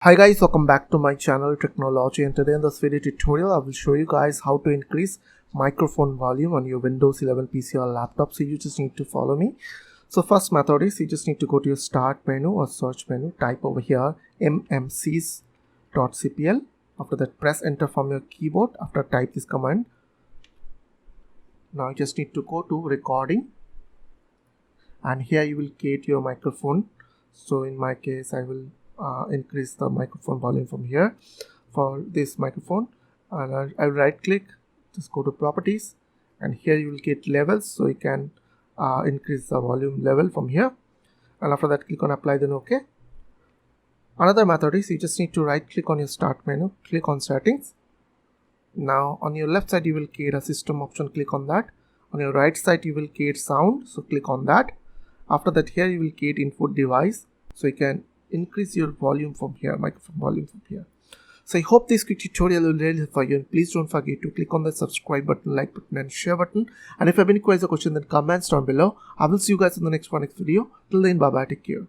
Hi guys, welcome back to my channel Technology, and today in this video tutorial I will show you guys how to increase microphone volume on your Windows 11 PC or laptop. So you just need to follow me. So first method is you just need to go to your start menu or search menu, type over here mmcs.cpl. After that press enter from your keyboard. After type this command, now you just need to go to recording, and here you will create your microphone. So in my case I will increase the microphone volume from here for this microphone, and I'll right click, just go to properties, and here you will get levels, so you can increase the volume level from here, and after that click on apply, then OK. Another method is you just need to right click on your start menu, click on settings. Now on your left side you will create a system option, click on that. On your right side you will create sound, so click on that. After that here you will create input device, so you can increase your volume from here, microphone volume from here. So I hope this quick tutorial will really help for you, and please don't forget to click on the subscribe button, like button and share button. And if you have any questions or questions, then comments down below. I will see you guys in the next video. Till then, bye bye, take care.